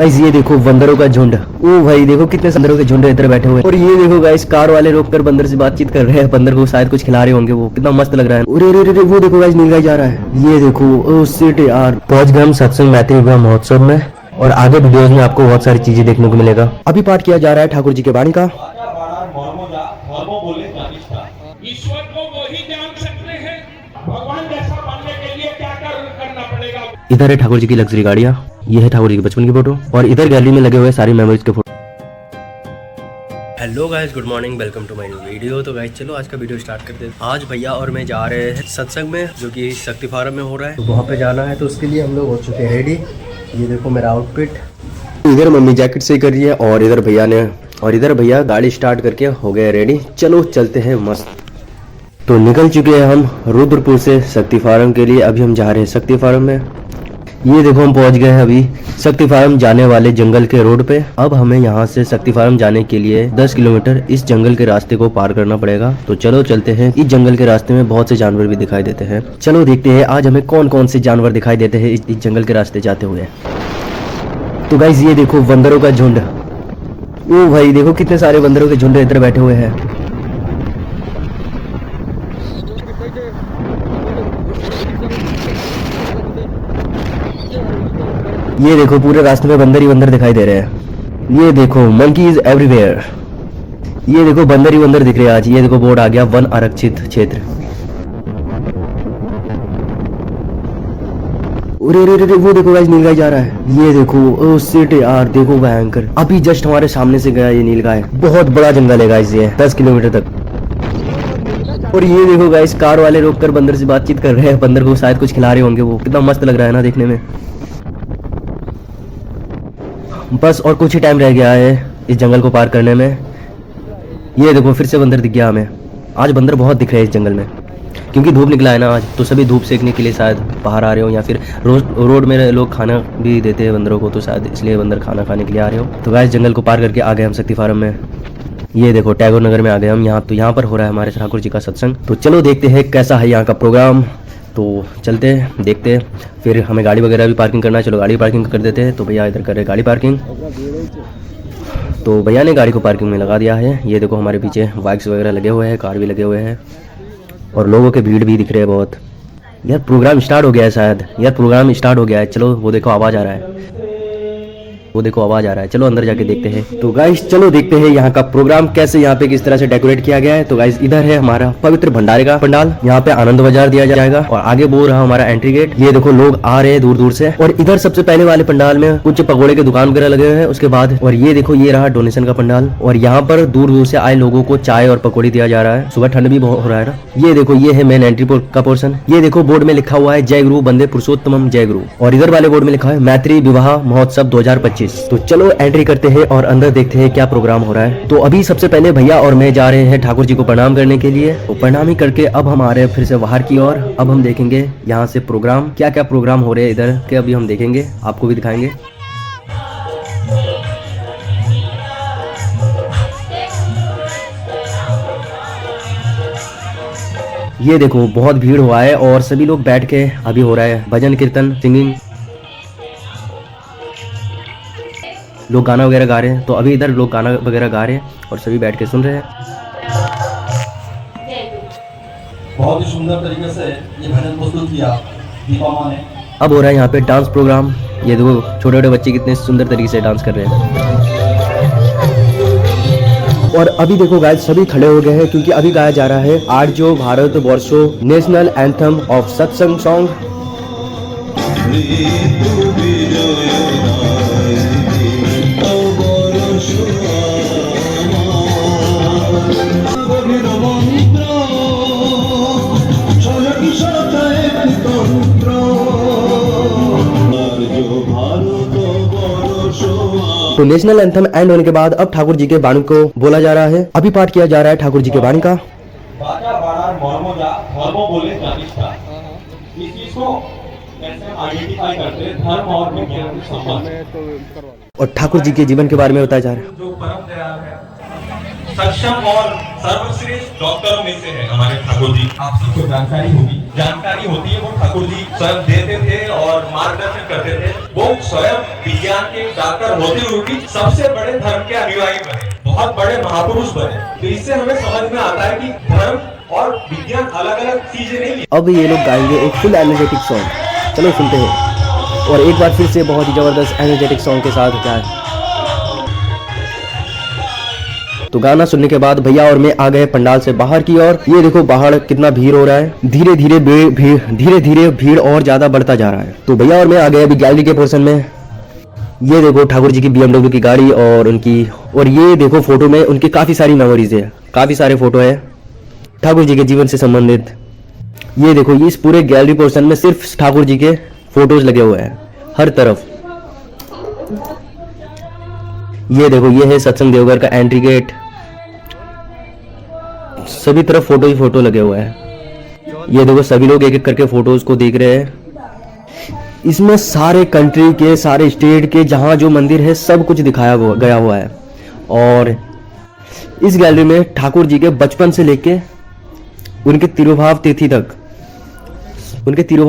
Guys ये देखो बंदरों का झुंड। ओ भाई देखो कितने बंदरों के झुंड इधर बैठे हुए हैं। और ये देखो गाइस कार वाले रोक कर बंदर से बातचीत कर रहे हैं। बंदर को शायद कुछ खिला रहे होंगे, वो कितना मस्त लग रहा है। अरे वो देखो गाइस नीलगाय जा रहा है। ये देखो ओ शिट यार। पहुंच गए हम सत्संग मैत्री विवाह महोत्सव में और आगे वीडियोस में आपको बहुत सारी चीजें देखने को मिलेगा। अभी पाठ किया जा रहा है ठाकुर जी के वाणी का। ईश्वर को वही जान सकते हैं, भगवान जैसा बनने के लिए क्या करना पड़ेगा। इधर है ठाकुर जी की लग्जरी गाड़ियाँ, ये है ठाकुर जी के बचपन की फोटो और इधर गैलरी में लगे हुए सारी मेमोरीज के photo. Hello guys, good morning, welcome to my new video. तो गाइस चलो आज का वीडियो स्टार्ट करते हैं। आज भैया और मैं जा रहे हैं सत्संग में, जो कि शक्ति फार्म में हो रहा है। तो वहाँ पे जाना है, तो उसके लिए हम लोग हो चुके हैं रेडी। ये देखो मेरा आउटफिट। इधर मम्मी जैकेट सही कर रही है और इधर भैया गाड़ी स्टार्ट करके हो गए रेडी। चलो चलते हैं मस्त। तो निकल चुके हैं हम रुद्रपुर से शक्ति फार्म के लिए। अभी हम जा रहे हैं शक्ति फार्म में। ये देखो हम पहुंच गए हैं अभी शक्ति फार्म जाने वाले जंगल के रोड पे। अब हमें यहाँ से शक्ति फार्म जाने के लिए 10 किलोमीटर इस जंगल के रास्ते को पार करना पड़ेगा। तो चलो चलते हैं। इस जंगल के रास्ते में बहुत से जानवर भी दिखाई देते हैं। चलो देखते हैं आज हमें कौन कौन से जानवर दिखाई देते हैं इस जंगल के रास्ते जाते हुए। तो गाइस ये देखो बंदरों का झुंड। ओ भाई देखो कितने सारे बंदरों के झुंड इधर बैठे हुए हैं। ये देखो पूरे रास्ते में बंदर ही बंदर दिखाई दे रहे हैं। ये देखो मंकीज एवरीवेयर। ये देखो बंदर ही बंदर दिख रहे हैं आज। ये देखो बोर्ड आ गया वन आरक्षित क्षेत्र। अरे वो देखो गाइस नीलगाय जा रहा है। ये देखो ओ शिट यार, देखो भयंकर। अभी जस्ट हमारे सामने से गया ये नीलगाय। बहुत बड़ा जंगल है गाइस, ये 10 किलोमीटर तक। और ये देखो गाइस कार वाले रोक कर बंदर से बातचीत कर रहे हैं। बंदर को शायद कुछ खिला रहे होंगे, वो कितना मस्त लग रहा है ना देखने में। बस और कुछ ही टाइम रह गया है इस जंगल को पार करने में। ये देखो फिर से बंदर दिख गया हमें। आज बंदर बहुत दिख रहे हैं इस जंगल में, क्योंकि धूप निकला है ना आज, तो सभी धूप सेकने के लिए शायद बाहर आ रहे हो, या फिर रोड में लोग खाना भी देते हैं बंदरों को, तो शायद इसलिए बंदर खाना खाने के लिए आ रहे हो। तो गाइस जंगल को पार करके आ गए हम शक्ति फार्म में। ये देखो टैगोर नगर में आ गए हम। यहाँ पर हो रहा है हमारे ठाकुर जी का सत्संग। तो चलो देखते हैं कैसा है यहाँ का प्रोग्राम। तो चलते हैं देखते हैं। फिर हमें गाड़ी वगैरह भी पार्किंग करना है। चलो गाड़ी पार्किंग कर देते हैं। तो भैया इधर कर रहे गाड़ी पार्किंग। तो भैया ने गाड़ी को पार्किंग में लगा दिया है। ये देखो हमारे पीछे बाइक्स वगैरह लगे हुए हैं, कार भी लगे हुए हैं और लोगों के भीड़ भी दिख रहे हैं बहुत। यार प्रोग्राम स्टार्ट हो गया है शायद। यार प्रोग्राम स्टार्ट हो गया है। चलो वो देखो आवाज़ आ रहा है, चलो अंदर जाके देखते हैं। तो गाइस चलो देखते हैं यहाँ का प्रोग्राम कैसे, यहाँ पे किस तरह से डेकोरेट किया गया है। तो गाइस इधर है हमारा पवित्र भंडारे का पंडाल। यहाँ पे आनंद बाजार दिया जाएगा और आगे वो रहा हमारा एंट्री गेट। ये देखो लोग आ रहे हैं दूर दूर से। और इधर सबसे पहले वाले पंडाल में कुछ पकौड़े के दुकान वगैरह लगे हुए हैं उसके बाद। और ये देखो ये रहा डोनेशन का पंडाल। और यहाँ पर दूर दूर से आए लोगों को चाय और पकौड़ी दिया जा रहा है। सुबह ठंड भी बहुत हो रहा है ना। ये देखो ये है मेन एंट्री का पोर्शन। ये देखो बोर्ड में लिखा हुआ है जय गुरु वंदे पुरुषोत्तमम जय गुरु। और इधर वाले बोर्ड में लिखा है मैत्री विवाह महोत्सव 2025। तो चलो एंट्री करते हैं और अंदर देखते हैं क्या प्रोग्राम हो रहा है। तो अभी सबसे पहले भैया और मैं जा रहे हैं ठाकुर जी को प्रणाम करने के लिए। तो प्रणाम ही करके अब हम आ रहे हैं फिर से बाहर की ओर। अब हम देखेंगे यहाँ से प्रोग्राम क्या क्या प्रोग्राम हो रहे हैं इधर के, अभी हम देखेंगे, आपको भी दिखाएंगे। ये देखो बहुत भीड़ हुआ है और सभी लोग बैठ के अभी हो रहा है भजन कीर्तन सिंगिंग। लोग गाना वगैरह गा रहे हैं। तो अभी इधर लोग गाना वगैरह गा रहे हैं और सभी बैठ के सुन रहे हैं। बहुत ही सुंदर तरीके से ये भजन प्रस्तुत किया दीपा माँ ने। अब हो रहा है यहाँ पे डांस प्रोग्राम। ये देखो छोटे छोटे बच्चे कितने सुंदर तरीके से डांस कर रहे हैं। और अभी देखो गाइस सभी खड़े हो गए हैं, क्योंकि अभी गाया जा रहा है आर्यो भारत वर्षो नेशनल एंथम ऑफ सत्संग सॉन्ग। तो नेशनल एंथम एंड होने के बाद अब ठाकुर जी के वाणी को बोला जा रहा है। अभी पाठ किया जा रहा है ठाकुर जी के वाणी का। इस चीज को कैसे आइडेंटिफाई करते हैं धर्म और विज्ञान के संबंध। और ठाकुर जी के जीवन के बारे में बताया जा रहा है। जो परम दयाल है, सक्षम और सर्वश्रेष्ठ डॉक्टरों में से है हमारे ठाकुर जी। आप सबको जानकारी होती है वो ठाकुर जी स्वयं देते थे और मार्गदर्शन करते थे। वो स्वयं विज्ञान के डॉक्टर होते हुए भी सबसे बड़े धर्म के अनुयायी बने, बहुत बड़े महापुरुष बने। तो इससे हमें समझ में आता है कि धर्म और विज्ञान अलग अलग चीजें नहीं। अब ये लोग गाएंगे एक फुल एनर्जेटिक सॉन्ग, चलो सुनते हैं। और एक बार फिर से बहुत ही ज़बरदस्त एनर्जेटिक सॉन्ग के साथ जाए। तो गाना सुनने के बाद भैया और मैं आ गए पंडाल से बाहर की ओर। ये देखो बाहर कितना भीड़ हो रहा है, धीरे धीरे भीड़ और ज्यादा बढ़ता जा रहा है। तो भैया और मैं आ गए अभी गैलरी के पोर्शन में। ये देखो ठाकुर जी की BMW की गाड़ी और ये देखो फोटो में उनकी काफी सारी मेमोरीज है, काफी सारे फोटो है ठाकुर जी के जीवन से संबंधित। ये देखो ये इस पूरे गैलरी पोर्शन में सिर्फ ठाकुर जी के फोटोज लगे हुए हैं हर तरफ। ये देखो ये है सत्संग देवघर का एंट्री गेट, सभी तरफ फोटो ही फोटो लगे हुए हैं। ये देखो सभी लोग एक एक करके फोटोज को देख रहे हैं। इसमें सारे कंट्री के, सारे स्टेट के जहां जो मंदिर है सब कुछ दिखाया गया हुआ है। और इस गैलरी में ठाकुर जी के बचपन से लेके उनके तिरुभाव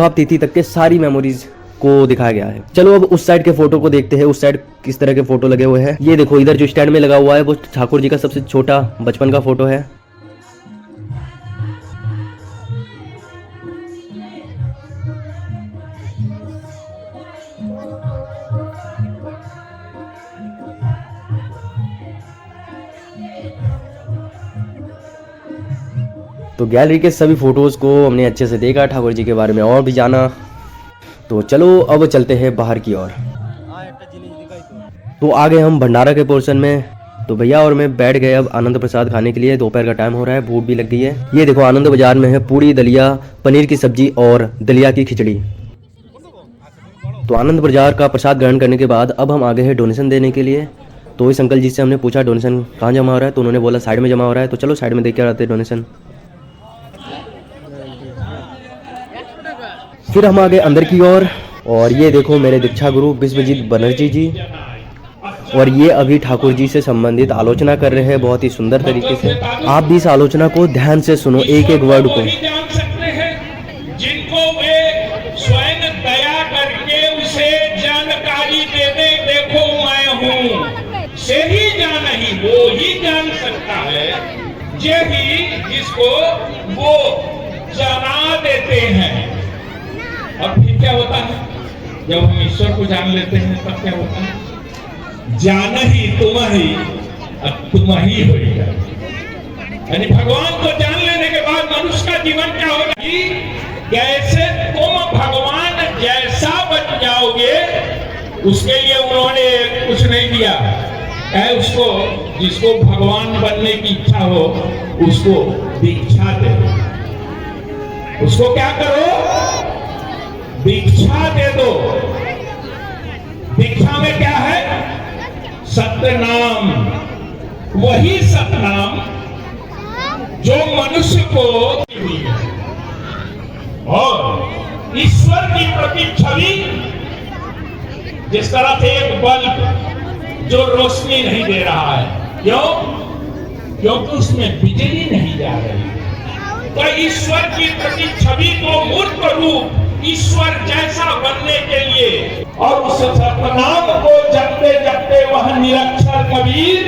तिथि तक के सारी मेमोरीज को दिखाया गया है। चलो अब उस साइड के फोटो को देखते हैं, उस साइड किस तरह के फोटो लगे हुए हैं। ये देखो इधर जो स्टैंड में लगा हुआ है वो ठाकुर जी का सबसे छोटा बचपन का फोटो है। तो गैलरी के सभी फोटोज को हमने अच्छे से देखा, ठाकुर जी के बारे में और भी जाना। तो चलो अब चलते हैं बाहर की ओर। तो आ गए हम भंडारा के पोर्शन में। तो भैया और मैं बैठ गए अब आनंद प्रसाद खाने के लिए। दोपहर का टाइम हो रहा है, भूख भी लग गई है। ये देखो आनंद बाजार में है पूरी, दलिया, पनीर की सब्जी और दलिया की खिचड़ी। तो आनंद बाजार का प्रसाद ग्रहण करने के बाद अब हम आ गए हैं डोनेशन देने के लिए। तो इस अंकल जी से हमने पूछा डोनेशन कहाँ जमा हो रहा है, तो उन्होंने बोला साइड में जमा हो रहा है। तो चलो साइड में देख के आते हैं डोनेशन। फिर हम आ गए अंदर की ओर और ये देखो मेरे दीक्षा गुरु विश्वजीत बनर्जी जी, और ये अभी ठाकुर जी से संबंधित आलोचना कर रहे हैं बहुत ही सुंदर तरीके से। आप भी इस आलोचना को ध्यान से सुनो, एक एक वर्ड को। जान सकते हैं जिनको वे स्वयं दया करके उसे जानकारी दे दे, देखो मैं हूँ, से ही जान ही वो ही जान सकता है, यही जिसको वो जना देते हैं। और फिर क्या होता है जब हम ईश्वर को जान लेते हैं तब क्या होता है? जान ही तुम ही होगा। यानी भगवान को जान लेने के बाद मनुष्य का जीवन क्या होगा कि कैसे तुम भगवान जैसा बन जाओगे, उसके लिए उन्होंने कुछ नहीं दिया है। उसको जिसको भगवान बनने की इच्छा हो उसको दीक्षा दे, उसको क्या करो, दीक्षा दे दो। दीक्षा में क्या है? सतनाम, वही सतनाम जो मनुष्य को हुई है। और ईश्वर की प्रति छवि जिस तरह से एक बल्ब जो रोशनी नहीं दे रहा है, क्यों? क्योंकि उसमें बिजली नहीं जा रही। तो ईश्वर की प्रति छवि को मूर्त रूप ईश्वर जैसा बनने के लिए और उस सतनाम को जपते जपते वह निरक्षर कबीर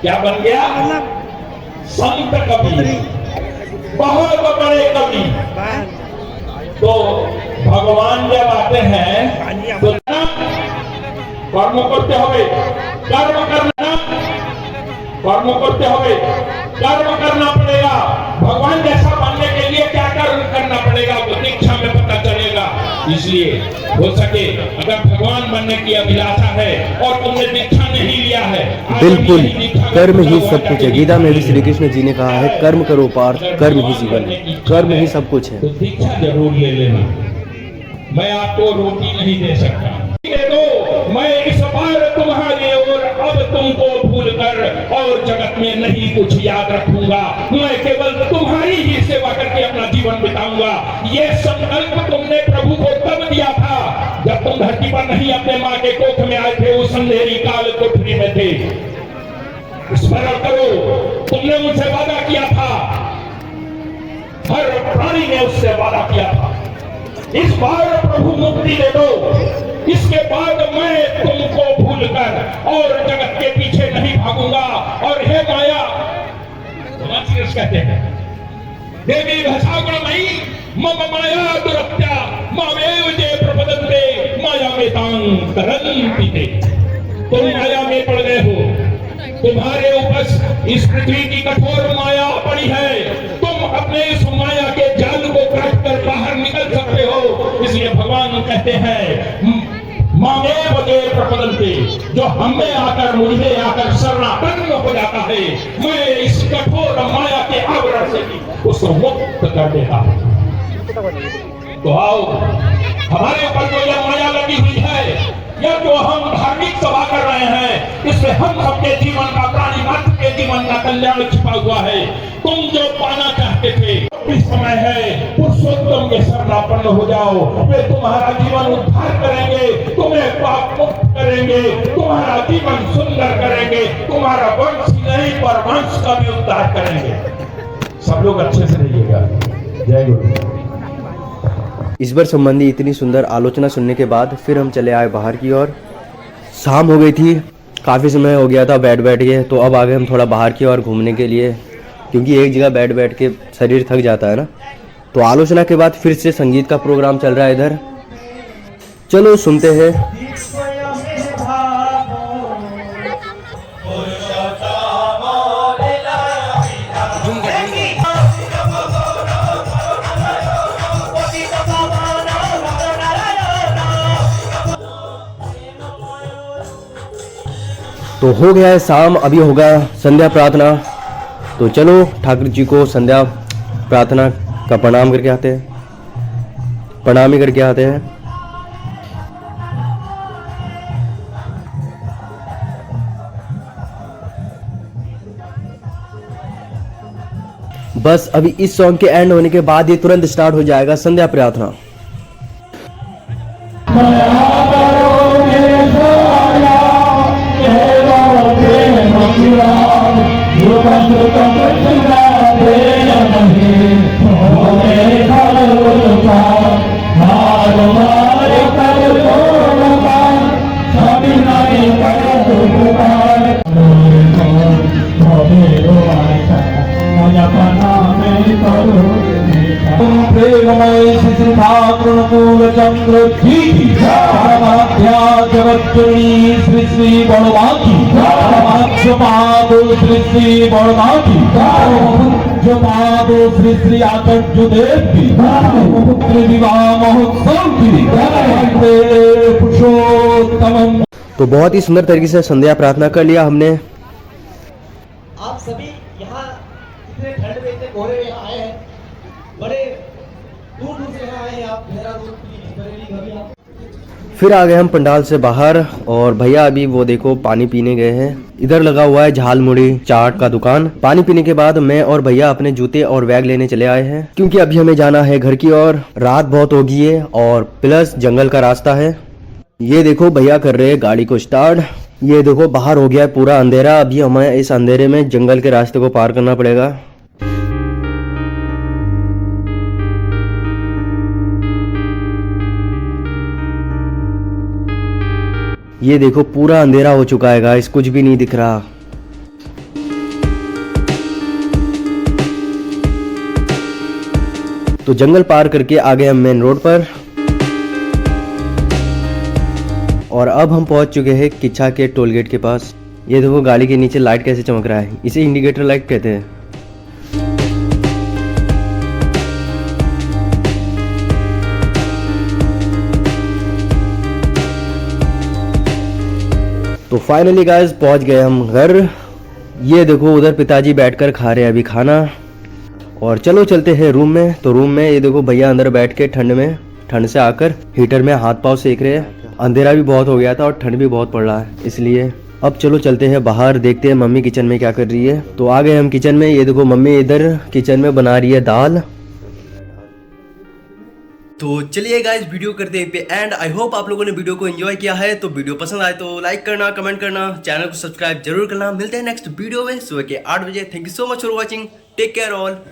क्या बन गया? संत कबीर, बहुत बड़े कवि। तो भगवान जब आते हैं तो कर्म करते हुए कर्म करना, कर्म करते हुए कर्म करना पड़ेगा। भगवान जैसा बनने के लिए क्या करना पड़ेगा वो दीक्षा में पता चलेगा। इसलिए हो सके अगर भगवान बनने की अभिलाषा है और तुमने दीक्षा नहीं लिया है, बिल्कुल कर्म ही सब कुछ है। गीता में भी श्री कृष्ण जी ने कहा है कर्म करो पार्थ, कर्म ही जीवन है, कर्म ही सब कुछ है। तो दीक्षा जरूर ले लेना। मैं आपको रोटी नहीं दे सकता, दो मैं इस बार तुम्हारे और अब तुमको भूल कर और जगत में नहीं कुछ याद रखूंगा। मैं केवल तुम्हारी ही सेवा करके अपना जीवन बिताऊंगा। ये संकल्प तुमने प्रभु को तब दिया था जब तुम धरती पर नहीं अपने माँ के कोख में आए थे, उस अंधेरी काल कोठरी में थे। स्मरण करो, तुमने मुझसे वादा किया था, हर प्राणी ने उससे वादा किया था, इस बार प्रभु मुक्ति दे दो, इसके बाद मैं तुमको भूलकर और जगत के पीछे नहीं भागूंगा। और हे माया, कहते हैं देवी भसागुणमयी मम माया दुरत्या मामेव जे प्रपदन्ते माया में तां तरन्ति ते। तुम माया में पड़ गए हो, तुम्हारे ऊपर इस पृथ्वी की कठोर माया पड़ी है, तुम अपने इस माया के जाल को काट कर बाहर निकल सकते हो। इसलिए भगवान कहते हैं मामेव जे प्रपदन्ते, जो हमें आकर मुझे आकर शरणापन्न हो जाता है, मैं इस कठोर माया के आवरण से भी उसको मुक्त कर देता हूं। तो आओ, हमारे ऊपर जो यह माया लगी हुई है, या जो हम धार्मिक सभा कर रहे हैं, इसमें हम सबके जीवन का, प्राणी मात्र के जीवन का कल्याण छिपा हुआ है। तुम जो पाना चाहते थे, इस समय है पुरुषोत्तम के शरणापन्न हो जाओ, वे तुम्हारा जीवन उद्धार करेंगे, तुम्हें पाप मुक्त करेंगे, तुम्हारा जीवन सुंदर करेंगे, तुम्हारा वंश नहीं पर वंश का भी उद्धार करेंगे। सब लोग अच्छे से रहिएगा। जय गुरु। ईश्वर संबंधी इतनी सुंदर आलोचना सुनने के बाद फिर हम चले आए बाहर की ओर। शाम हो गई थी, काफ़ी समय हो गया था बैठ के, तो अब आ गए हम थोड़ा बाहर की ओर घूमने के लिए, क्योंकि एक जगह बैठ के शरीर थक जाता है ना। तो आलोचना के बाद फिर से संगीत का प्रोग्राम चल रहा है इधर, चलो सुनते हैं। तो हो गया है शाम, अभी होगा संध्या प्रार्थना, तो चलो ठाकुर जी को संध्या प्रार्थना का प्रणाम करके आते हैं, प्रणाम ही करके आते हैं। बस अभी इस सॉन्ग के एंड होने के बाद ये तुरंत स्टार्ट हो जाएगा संध्या प्रार्थना। प्रेममय श्री ठाकुर चंद्र जी की जगतजननी श्री श्री बड़मा की श्री श्री बड़मा की श्री श्री आचार्य देव की पुत्र विवाह महोत्सव की पुरुषोत्तम। तो बहुत ही सुंदर तरीके से संध्या प्रार्थना कर लिया हमने। आप सभी यहाँ इतने ठंड में, इतने कोहरे में यहाँ आए हैं, बड़े दूर दूर से यहाँ आए हैं आप, देहरादून, बरेली, घबिया। फिर आ गए हम पंडाल से बाहर, और भैया अभी वो देखो पानी पीने गए हैं। इधर लगा हुआ है झालमुड़ी चाट का दुकान। पानी पीने के बाद मैं और भैया अपने जूते और बैग लेने चले आए हैं, क्योंकि अभी हमें जाना है घर की ओर। रात बहुत हो गई है और प्लस जंगल का रास्ता है। ये देखो भैया कर रहे हैं गाड़ी को स्टार्ट। ये देखो बाहर हो गया है पूरा अंधेरा, अभी हमें इस अंधेरे में जंगल के रास्ते को पार करना पड़ेगा। ये देखो पूरा अंधेरा हो चुका है गाइस, कुछ भी नहीं दिख रहा। तो जंगल पार करके आ गए हम मेन रोड पर, और अब हम पहुंच चुके हैं किच्छा के टोल गेट के पास। ये देखो गाड़ी के नीचे लाइट कैसे चमक रहा है, इसे इंडिकेटर लाइट कहते हैं। तो फाइनली गाइस पहुंच गए हम घर। ये देखो उधर पिताजी बैठकर खा रहे हैं अभी खाना, और चलो चलते हैं रूम में। तो रूम में ये देखो भैया अंदर बैठ के ठंड से आकर हीटर में हाथ पांव सेक रहे हैं। अंधेरा भी बहुत हो गया था और ठंड भी बहुत पड़ रहा है, इसलिए अब चलो चलते हैं बाहर, देखते हैं मम्मी किचन में क्या कर रही है। तो आ गए हम किचन में। ये देखो मम्मी इधर किचन में बना रही है दाल। तो चलिए गाइस वीडियो करते हैं पे एंड। आई होप आप लोगों ने वीडियो को एंजॉय किया है। तो वीडियो पसंद आए तो लाइक करना, कमेंट करना, चैनल को सब्सक्राइब जरूर करना। मिलते हैं नेक्स्ट वीडियो में सुबह के 8 बजे। Thank you so much for watching, take care all.